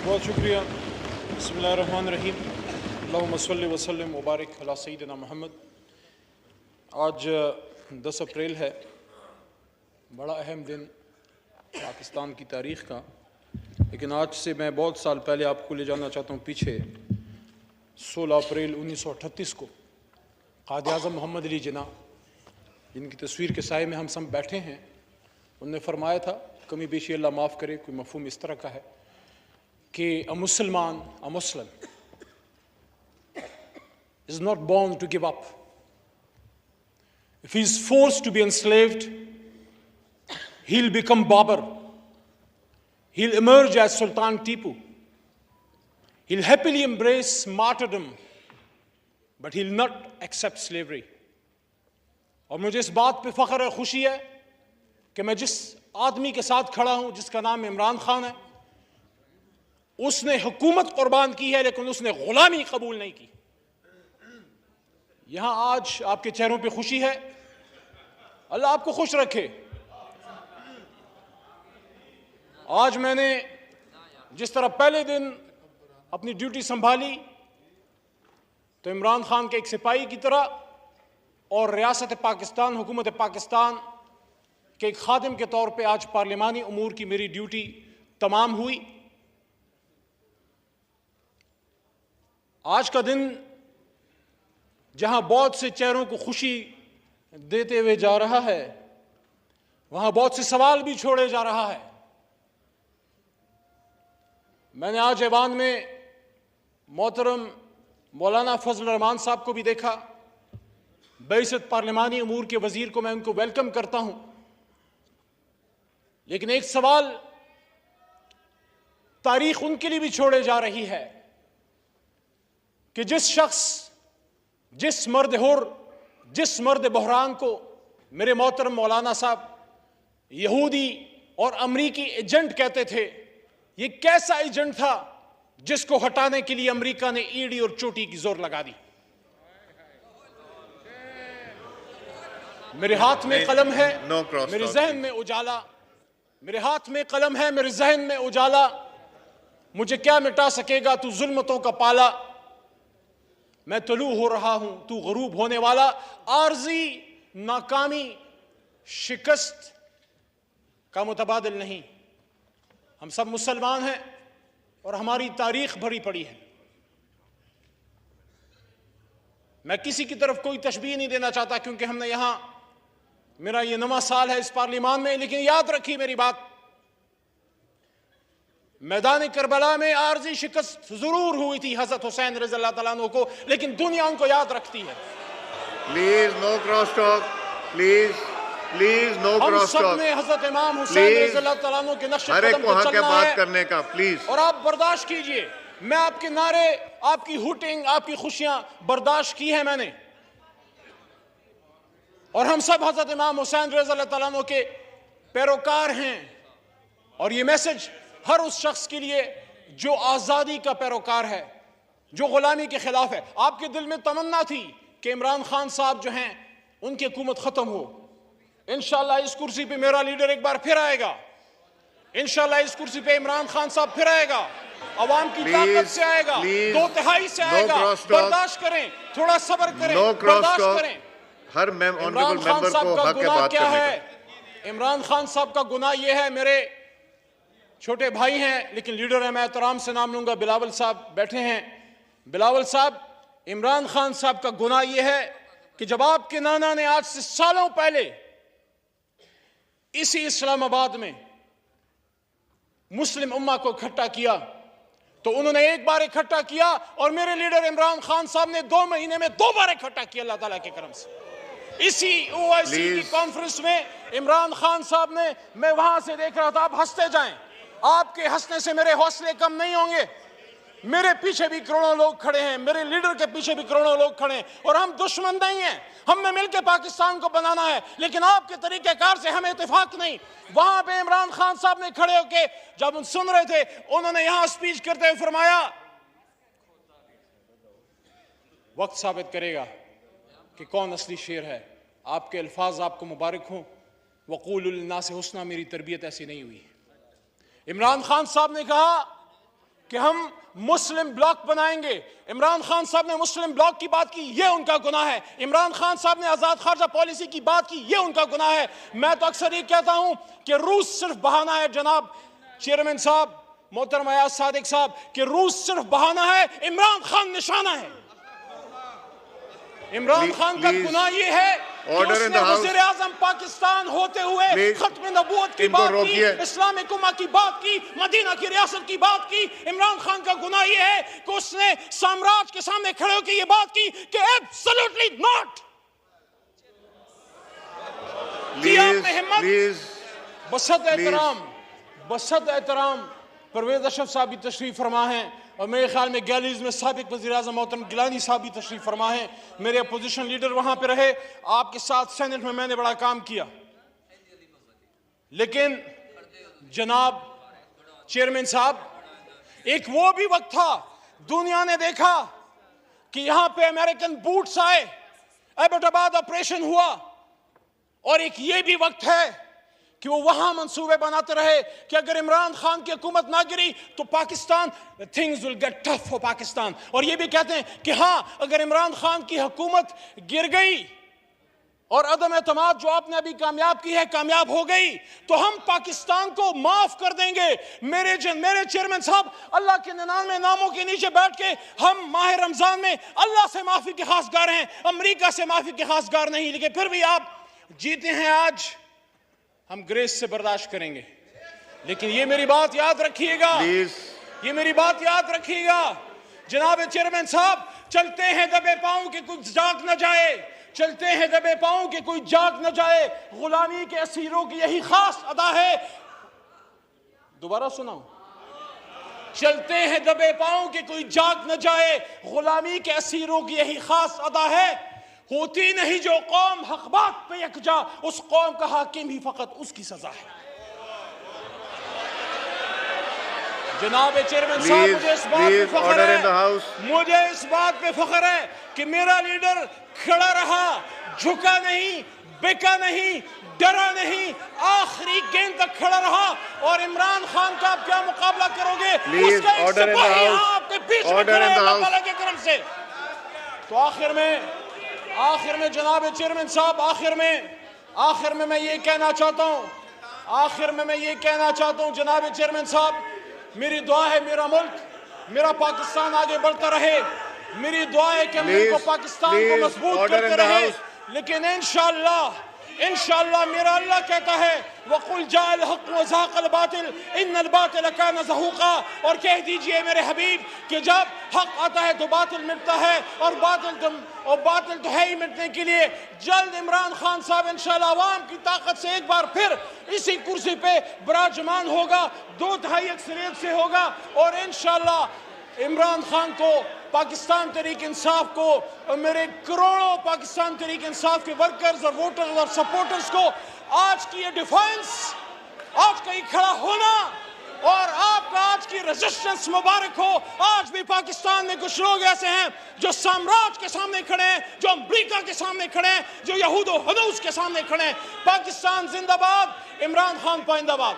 बहुत शुक्रिया। बिस्मिल्लाहिर्रहमानिर्रहीम। अल्लाहुम्मा सल्लि व सल्लिम व बारिक अला सय्यिदिना मोहम्मद। आज 10 अप्रैल है, बड़ा अहम दिन पाकिस्तान की तारीख़ का। लेकिन आज से मैं बहुत साल पहले आपको ले जाना चाहता हूँ पीछे। 16 अप्रैल 1938 को क़ायद आज़म मोहम्मद अली जिन्ना, जिनकी तस्वीर के साए में हम सब बैठे हैं, उन्होंने फरमाया था, कमी बेशी अल्लाह माफ़ करे, कोई मफ़हूम इस तरह का है कि a Muslim is not born to give up. If he is forced to be enslaved, he'll become Babur. He'll emerge as Sultan Tipu. He'll happily embrace martyrdom, but he'll not accept slavery. और मुझे इस बात पे फ़ख्र है, खुशी है कि मैं जिस आदमी के साथ खड़ा हूँ, जिसका नाम इमरान खान है, उसने हुकूमत कुर्बान की है, लेकिन उसने गुलामी कबूल नहीं की। यहां आज आपके चेहरों पे खुशी है, अल्लाह आपको खुश रखे। आज मैंने जिस तरह पहले दिन अपनी ड्यूटी संभाली, तो इमरान खान के एक सिपाही की तरह और रियासत पाकिस्तान, हुकूमत पाकिस्तान के एक खादिम के तौर पे आज पार्लिमानी उमूर की मेरी ड्यूटी तमाम हुई। आज का दिन जहां बहुत से चेहरों को खुशी देते हुए जा रहा है, वहां बहुत से सवाल भी छोड़े जा रहा है। मैंने आज ऐवान में मोहतरम मौलाना फजल रहमान साहब को भी देखा। बैसत पार्लिमानी उमूर के वजीर को मैं उनको वेलकम करता हूं, लेकिन एक सवाल तारीख उनके लिए भी छोड़े जा रही है कि जिस शख्स, जिस मर्द हुर, जिस मर्द बहरान को मेरे मोहतरम मौलाना साहब यहूदी और अमरीकी एजेंट कहते थे, ये कैसा एजेंट था जिसको हटाने के लिए अमरीका ने ईडी और चोटी की जोर लगा दी। मेरे हाथ में कलम है, मेरे जहन में उजाला, मेरे हाथ में कलम है, मेरे जहन में उजाला। मुझे क्या मिटा सकेगा तू जुल्मतों का पाला। मैं तलू हो रहा हूं, तू गरूब होने वाला। आर्जी नाकामी शिकस्त का मुतबादिल नहीं। हम सब मुसलमान हैं और हमारी तारीख भरी पड़ी है। मैं किसी की तरफ कोई तशबीह नहीं देना चाहता, क्योंकि हमने यहां, मेरा ये नवा साल है इस पार्लिमान में, लेकिन याद रखिए मेरी बात, मैदान करबला में आर्जी शिकस्त जरूर हुई थी हजरत हुसैन रज़ी अल्लाह तआला अन्हु को, लेकिन दुनिया उनको याद रखती है। Please no cross talk, please please no cross talk. हमने हजरत इमाम हुसैन रज़ी अल्लाह तआला अन्हु के नक्शे कदम पे चलना है, बात करने का प्लीज। और आप बर्दाश्त कीजिए। मैं आपके नारे, आपकी हुटिंग, आपकी खुशियां बर्दाश्त की है मैंने, और हम सब हजरत इमाम हुसैन रज़ी अल्लाह तआला अन्हु के पैरोकार हैं। और ये मैसेज हर उस शख्स के लिए जो आज़ादी का पैरोकार है, जो गुलामी के खिलाफ है। आपके दिल में तमन्ना थी कि इमरान खान साहब जो हैं उनकी हुकूमत खत्म हो। इंशाअल्लाह इस कुर्सी पे मेरा लीडर एक बार फिर आएगा। इंशाअल्लाह इस कुर्सी पे इमरान खान साहब फिर आएगा, अवाम की ताकत से आएगा, 2/3 से आएगा। बर्दाश्त करें, थोड़ा सब्र करें, बर्दाश्त करें। हर इमरान खान साहब का गुनाह क्या है? इमरान खान साहब का गुनाह यह है, मेरे छोटे भाई हैं लेकिन लीडर है, मैं एहतराम से नाम लूंगा, बिलावल साहब बैठे हैं। बिलावल साहब, इमरान खान साहब का गुनाह यह है कि जब आपके नाना ने आज से सालों पहले इसी इस्लामाबाद में मुस्लिम उम्मा को इकट्ठा किया, तो उन्होंने एक बार इकट्ठा किया और मेरे लीडर इमरान खान साहब ने 2 महीने में 2 बार इकट्ठा किया अल्लाह ताला के करम से। इसी OIC की कॉन्फ्रेंस में इमरान खान साहब ने, मैं वहां से देख रहा था, आप हंसते जाएं, आपके हंसने से मेरे हौसले कम नहीं होंगे। मेरे पीछे भी करोड़ों लोग खड़े हैं, मेरे लीडर के पीछे भी करोड़ों लोग खड़े हैं, और हम दुश्मन नहीं हैं। हमने मिलकर पाकिस्तान को बनाना है, लेकिन आपके तरीकेकार से हमें इत्तेफाक नहीं। वहां पे इमरान खान साहब ने खड़े होके जब सुन रहे थे, उन्होंने यहां स्पीच करते हुए फरमाया, वक्त साबित करेगा कि कौन असली शेर है। आपके अल्फाज आपको मुबारक हों। वक़ूलुल नास हुस्ना, मेरी तरबियत ऐसी नहीं हुई। इमरान खान साहब ने कहा कि हम मुस्लिम ब्लॉक बनाएंगे। इमरान खान साहब ने मुस्लिम ब्लॉक की बात की, ये उनका गुनाह है। इमरान खान साहब ने आजाद खारजा पॉलिसी की बात की, ये उनका गुनाह है। मैं तो अक्सर ये कहता हूं कि रूस सिर्फ बहाना है। जनाब चेयरमैन साहब, मोहतरम अयाज सादिक साहब, कि रूस सिर्फ बहाना है, इमरान खान निशाना है। इमरान खान का गुनाह ये है कि उसने वज़ीर आज़म पाकिस्तान होते हुए खत्म नबूवत की बात की, इस्लामिक उम्मा की बात की, मदीना की रियासत की बात की। इमरान खान का गुनाह ये है कि उसने साम्राज्य के सामने खड़े होकर ये बात की कि एब्सोल्युटली नॉट। बसत एहतराम परवेज अशरफ साहब भी तशरीफ फरमा हैं, और मेरे ख्याल में गैलरीज में साबिक वज़ीर आज़म मोहतरम गिलानी साहब भी तशरीफ फरमा हैं। मेरे अपोजिशन लीडर वहां पे रहे, आपके साथ सेनेट में मैंने बड़ा काम किया। लेकिन जनाब चेयरमैन साहब, एक वो भी वक्त था, दुनिया ने देखा कि यहां पे अमेरिकन बूट्स आए, एबटाबाद ऑपरेशन हुआ, और एक ये भी वक्त है कि वो वहां मंसूबे बनाते रहे कि अगर इमरान खान की हुकूमत ना गिरी तो Pakistan, things will get tough for Pakistan. और ये भी कहते हैं कि हाँ, अगर इमरान खान की हुकूमत गिर गई और अदम एतमाद जो आपने अभी कामयाब की है कामयाब हो गई, तो हम पाकिस्तान को माफ कर देंगे। मेरे चेयरमैन साहब, अल्लाह के 99 नामों के नीचे बैठ के हम माह रमजान में अल्लाह से माफी के खासगार हैं, अमरीका से माफी के खासगार नहीं। लेकिन फिर भी आप जीते हैं आज, हम ग्रेस से बर्दाश्त करेंगे। लेकिन ये मेरी बात याद रखिएगा, ये मेरी बात याद रखिएगा जनाब चेयरमैन साहब, चलते हैं दबे पांव कि कुछ जाग न जाए, चलते हैं दबे पांव कि कोई जाग न जाए। गुलामी के असीरों की यही खास अदा है। दोबारा सुनाऊं, चलते हैं दबे पांव कि कोई जाग न जाए, गुलामी के असीरों की यही खास अदा है। होती नहीं जो कौम हक बात पे यकजा, उस कौम का हाकिम ही फकत उसकी सजा है। जनाब चेयरमैन साहब, मुझे इस बात पे फख्र है, मुझे इस बात पे फख्र है कि मेरा लीडर खड़ा रहा, झुका नहीं, बिका नहीं, डरा नहीं, आखिरी गेंद तक खड़ा रहा। और इमरान खान का आप क्या मुकाबला करोगे, उसका एक सिपाही आपके बीच में खड़ा है अल्लाह ताला के करम से। तो आखिर में जनाब चेयरमैन साहब, आखिर में मैं ये कहना चाहता हूं, जनाब चेयरमैन साहब, मेरी दुआ है मेरा मुल्क, मेरा पाकिस्तान आगे बढ़ता रहे। मेरी दुआ है कि मुल्क को, पाकिस्तान को मजबूत करते रहे। लेकिन इंशाअल्लाह मेरा अल्लाह कहता है वकुल जाअल हक व ज़ाक़ल बातिल इन्नल बातिल कान ज़हूक़ा, और कह दीजिए मेरे हबीब कि जब हक आता है तो बातिल मिटता है, और बातिल तो है ही मिटने के लिए। जल्द इमरान खान साहब इंशाअल्लाह अवाम की ताकत से एक बार फिर इसी कुर्सी पे विराजमान होगा, 2/3 अक्सरियत से होगा, और इंशाअल्लाह इमरान खान को, पाकिस्तान तहरीक इंसाफ को, और मेरे करोड़ों पाकिस्तान तहरीक इंसाफ के वर्कर्स और वोटर्स और सपोर्टर्स को आज की ये डिफेंस, आज का ये खड़ा होना और आपका आज की रेजिस्टेंस मुबारक हो। आज भी पाकिस्तान में कुछ लोग ऐसे हैं जो साम्राज्य के सामने खड़े हैं, जो अमेरिका के सामने खड़े हैं, जो यहूद और हनूस के सामने खड़े हैं। पाकिस्तान जिंदाबाद, इमरान खान पाइंदाबाद।